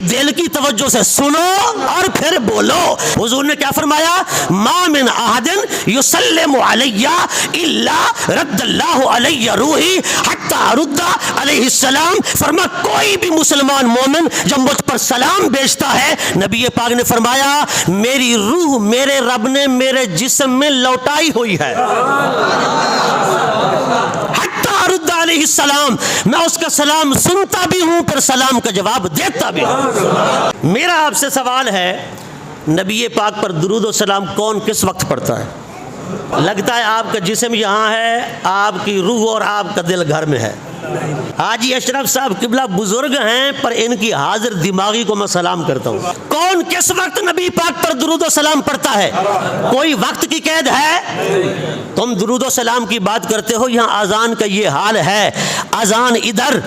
دل کی توجہ سے سنو اور پھر بولو. حضور نے کیا فرمایا؟ ما من احد یسلم علی الا رد اللہ علی روحی حتی ارد علیہ السلام. فرما کوئی بھی مسلمان مومن جب مجھ پر سلام بھیجتا ہے، نبی پاک نے فرمایا میری روح میرے رب نے میرے جسم میں لوٹائی ہوئی ہے. رد علیہ السلام، میں اس کا سلام سنتا بھی ہوں پھر سلام کا جواب دیتا بھی ہوں. میرا آپ سے سوال ہے، نبی پاک پر درود و سلام کون کس وقت پڑھتا ہے؟ لگتا ہے آپ کا جسم یہاں ہے، آپ کی روح اور آپ کا دل گھر میں ہے. حاجی اشرف صاحب قبلہ بزرگ ہیں پر ان کی حاضر دماغی کو میں سلام کرتا ہوں. کون کس وقت نبی پاک پر درود و سلام پڑھتا ہے؟ کوئی وقت کی قید ہے؟ تم درود و سلام کی بات کرتے ہو، یہاں اذان کا یہ حال ہے. اذان ادھر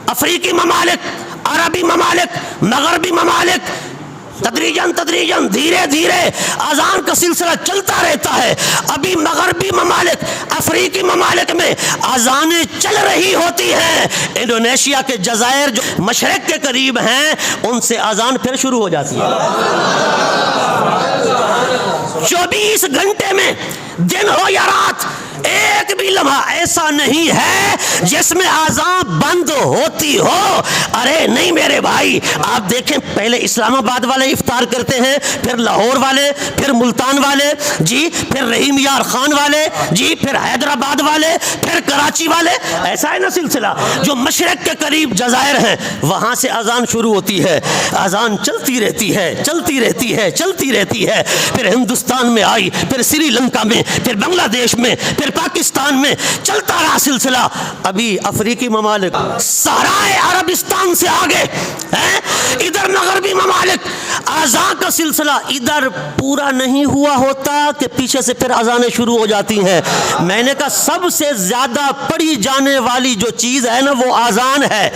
افریقی ممالک، عربی ممالک، مغربی ممالک تدریجاً دھیرے دھیرے اذان کا سلسلہ چلتا رہتا ہے. ابھی مغربی ممالک، افریقی ممالک میں اذانیں چل رہی ہوتی ہیں. انڈونیشیا کے جزائر جو مشرق کے قریب ہیں ان سے اذان پھر شروع ہو جاتی ہے. 24 گھنٹے میں دن ہو یا رات ایک بھی لمحہ ایسا نہیں ہے جس میں اذان بند ہوتی ہو. ارے نہیں میرے بھائی، آپ دیکھیں پہلے اسلام آباد والے افطار کرتے ہیں، پھر لاہور والے، پھر ملتان والے، جی پھر رحیم یار خان والے، جی پھر حیدرآباد والے، پھر کراچی والے. ایسا ہے نا سلسلہ. جو مشرق کے قریب جزائر ہیں وہاں سے اذان شروع ہوتی ہے، اذان چلتی رہتی ہے، چلتی رہتی ہے، چلتی رہتی ہے. پھر ہندوستان میں آئی، پھر سری لنکا میں، پھر بنگلہ دیش میں، پھر پاکستان میں چلتا رہا سلسلہ. ابھی افریقی ممالک صحرائے عربستان سے آگے ہیں، ادھر مغربی ممالک اذان کا سلسلہ ادھر پورا نہیں ہوا ہوتا کہ پیچھے سے پھر اذانیں شروع ہو جاتی ہیں. میں نے کہا سب سے زیادہ پڑھی جانے والی جو چیز ہے نا وہ اذان ہے،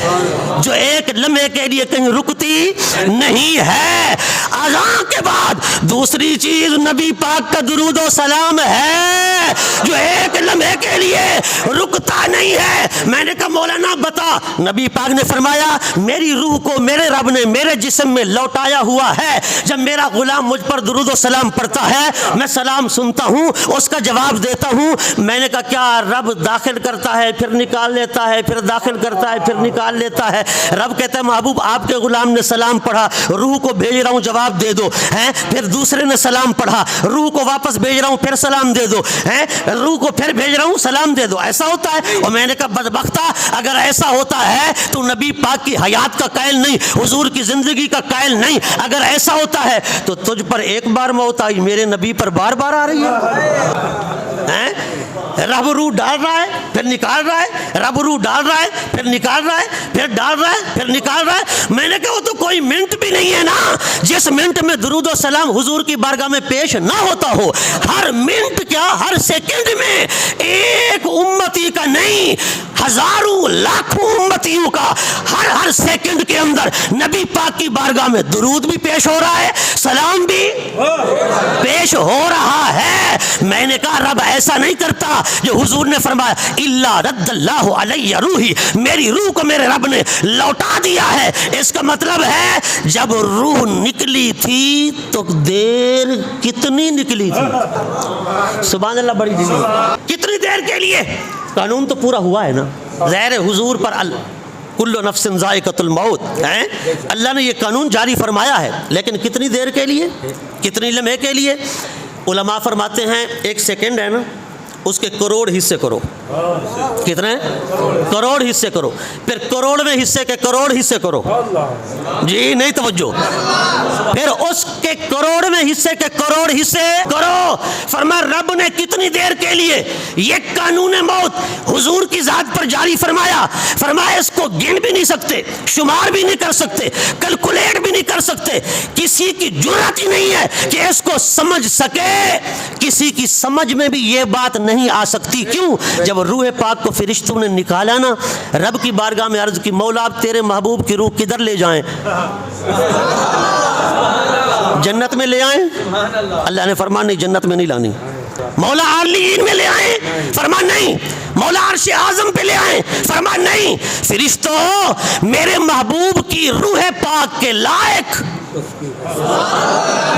جو ایک لمحے کے لیے کہیں رکتی نہیں ہے. اذان کے بعد دوسری چیز نبی پاک کا درود و سلام ہے جو ایک لمحے کے لیے رکتا نہیں ہے. میں نے کہا مولانا بتا. نبی پاک نے فرمایا میری روح کو میرے رب نے میرے جسم میں لوٹایا ہوا ہے. جب میرا غلام مجھ پر درود و سلام پڑھتا ہے میں سلام سنتا ہوں، اس کا جواب دیتا ہوں. میں نے کہا کیا رب داخل کرتا ہے پھر نکال لیتا ہے، پھر داخل کرتا ہے پھر نکال لیتا ہے؟ رب کہتا ہے محبوب آپ کے غلام نے سلام پڑھا، روح کو بھیج رہا ہوں جواب دے دو. پھر دوسرے نے سلام پڑھا، روح کو واپس بھیج رہا ہوں پھر سلام دے دو. روح کو پھر بھیج رہا ہوں سلام دے دو. ایسا ہوتا ہے؟ اور میں نے کہا بدبختہ اگر ایسا ہوتا ہے تو نبی پاک کی حیات کا قائل نہیں، حضور کی زندگی کا قائل نہیں. اگر ایسا ہوتا ہے تو تجھ پر ایک بار موت آئی، میرے نبی پر بار بار آ رہی ہے. رب روح ڈال رہا ہے پھر نکال رہا ہے، رب روح ڈال رہا ہے پھر نکال رہا ہے، پھر ڈال رہا ہے پھر نکال رہا ہے. میں نے کہا وہ تو کوئی منٹ بھی نہیں ہے نا جس منٹ میں درود و سلام حضور کی بارگاہ میں پیش نہ ہوتا ہو. ہر منٹ کیا ہر سیکنڈ میں ایک امتی کا نہیں، ہزاروں لاکھوں امتیوں کا ہر سیکنڈ کے اندر نبی پاک کی بارگاہ میں درود بھی پیش ہو رہا ہے، سلام بھی پیش ہو رہا ہے. میں نے کہا رب ایسا نہیں کرتا جو حضور نے فرمایا الا رد اللہ علی روحی، میری روح کو میرے رب نے لوٹا دیا ہے. اس کا مطلب ہے جب روح نکلی تھی تو دیر کتنی نکلی تھی؟ سبحان اللہ، بڑی دیر کتنی دیر کے لیے؟ قانون تو پورا ہوا ہے نا. غیر حضور پر کل نفس ذائقۃ الموت ہے، اللہ نے یہ قانون جاری فرمایا ہے، لیکن کتنی دیر کے لیے، کتنی لمحے کے لیے؟ علماء فرماتے ہیں ایک سیکنڈ ہے نا اس کے کروڑ حصے کرو. کتنے؟ کروڑ حصے کرو. پھر کروڑویں حصے کے کروڑ حصے کرو. جی نہیں توجہ. پھر اس کے کروڑویں حصے کے کروڑ حصے کرو. فرمایا رب نے کتنی دیر کے لیے یہ قانون موت حضور کی ذات پر جاری فرمایا. فرمایا اس کو گن بھی نہیں سکتے، شمار بھی نہیں کر سکتے، کیلکولیٹ بھی نہیں کر سکتے. کسی کی جرات ہی نہیں ہے کہ اس کو سمجھ سکے. کسی کی سمجھ میں بھی یہ بات نہیں آ سکتی. کیوں؟ جب روح پاک کو فرشتوں نے نکالا نا، رب کی بارگاہ میں عرض کی مولا آپ تیرے محبوب کی روح کدھر لے جائیں؟ جنت میں لے آئیں؟ اللہ نے فرمایا نہیں، جنت میں نہیں لانی. مولا عالیین میں لے آئیں؟ فرمایا نہیں. مولا عرش اعظم پہ لے آئیں. فرمایا نہیں فرشتوں، میرے محبوب کی روح پاک کے لائق،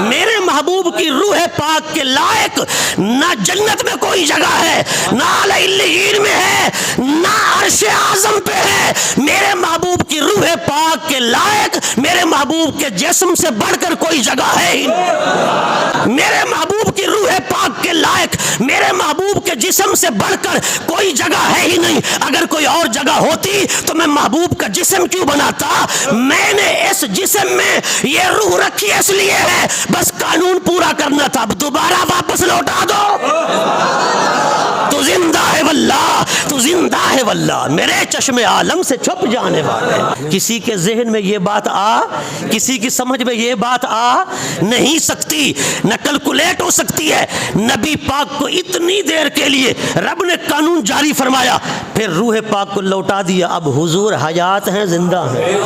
میرے محبوب کی روح پاک کے لائق نہ جنت میں کوئی جگہ ہے، نہ اعلی علیین میں ہے، نہ عرش اعظم پہ ہے. میرے محبوب کی روح پاک کے لائق میرے محبوب کے جسم سے بڑھ کر کوئی جگہ ہے ہی نہیں. میرے محبوب کی روح پاک کے لائق میرے محبوب کے جسم سے بڑھ کر کوئی جگہ ہے ہی نہیں. اگر کوئی اور جگہ ہوتی تو میں محبوب کا جسم کیوں بناتا؟ میں نے اس جسم میں یہ روح رکھی اس لیے ہے بس قانون پورا کرنا تھا، اب دوبارہ واپس لوٹا دو. تو زندہ ہے واللہ، تو زندہ ہے واللہ، میرے چشم عالم سے چھپ جانے والے. کسی کے ذہن میں یہ بات کسی کی سمجھ میں یہ بات نہیں سکتی، نہ کیلکولیٹ ہو سکتی ہے. نبی پاک کو اتنی دیر کے لیے رب نے قانون جاری فرمایا، پھر روح پاک کو لوٹا دیا. اب حضور حیات ہیں، زندہ ہیں.